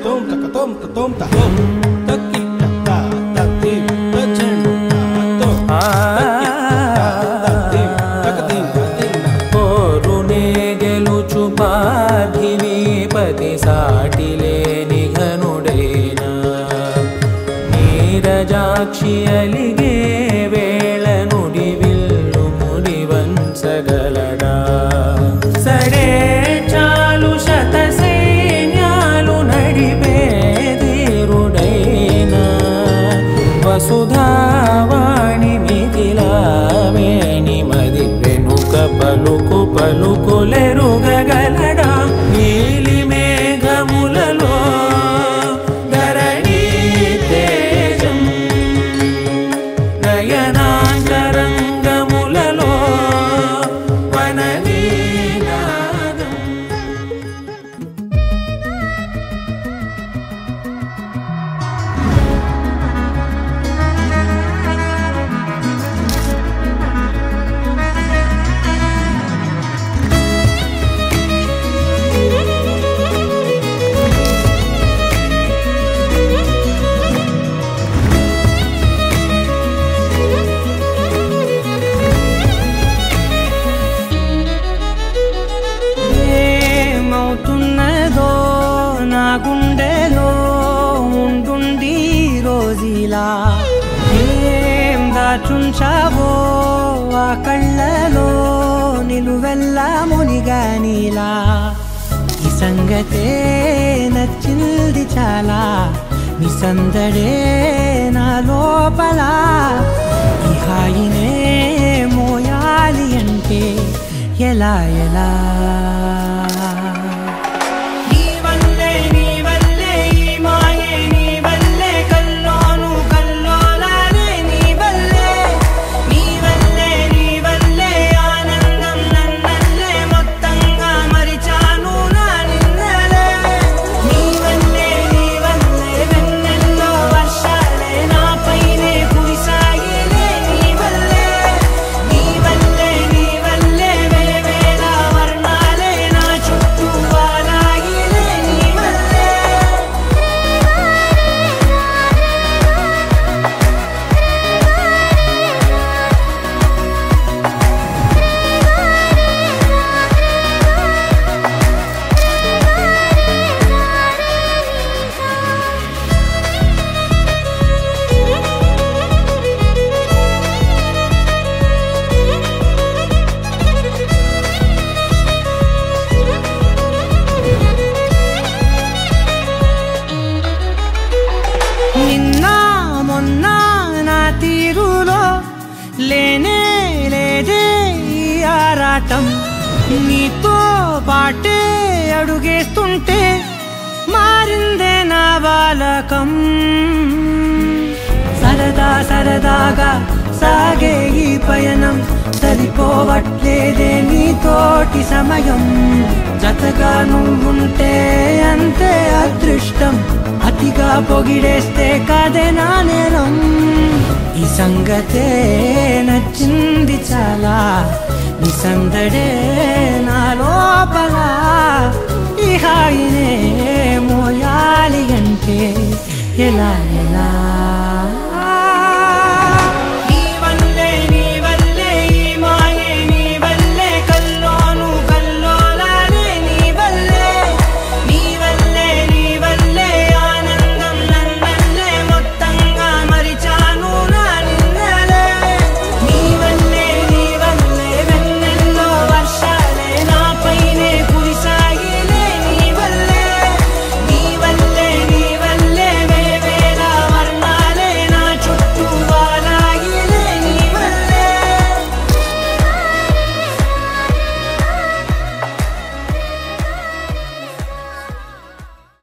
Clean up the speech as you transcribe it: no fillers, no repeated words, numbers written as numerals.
tom ta tom ta tom ta tom ta ki ta ta ta ti ta chen ta tom ta ki ta ti ta ka ti ta ti పోరునే గెలుచు పార్థివీపతి సాటిలేని ఘనుడేనా నీరజాక్షి అలిగే వేళ నుడి విల్లు ముడి వంచగలడా సడే చాలు శత సైన్యాలు నడిపే ధీరుడైనా వసుధావాణి మిథిలావేణి మది వెనుక పలుకు పలుకులెరుగగలడా నీలి మేఘములలో ధరణి తేజం నయనాంతరంగములలో వననీనాదం ఏమవుతున్నదో నా గుండెలో ఉండుండి రోజీలా ఏం దాచుంచావో ఆ కళ్ళలో నిలువెల్లా మునిగానిలా ఈ సంగతే నచ్చింది చాలా నీ సందడే నా లోపల ఈ హాయినే మోయాలి అంటే ఎలా ఎలా నీ వల్లే ఈ మాయే నీ వల్లే కల్లోను కల్లోలానే నీ వల్లే ఆనందం నన్నల్లే మొత్తంగా మరిచాను నా నిన్నలే నీ వల్లే వెన్నెల్లో వర్షాలే నాపైనే కురిసాగిలే నీ వల్లే వేవేల వర్ణాలే నా చుట్టూ వాలాగిలే నీ వల్లే నిన్న మొన్న నా తీరులో లేనే లేదే ఈ ఆరాటం నీతో పాటే అడుగేస్తుంటే మారిందే నా బాలకం సరదాగా సాగే ఈ పయనం సరిపోవట్లేదే నీతోటి సమయం జతగా నువ్వుంటే అంతే అదృష్టం అతిగా పొగిడేస్తే కాదే నా నేరం ఈ సంగతే నచ్చింది చాలా నీ సందడే నా లోపల ఈ హాయినే మోయాలి అంటే ఎలా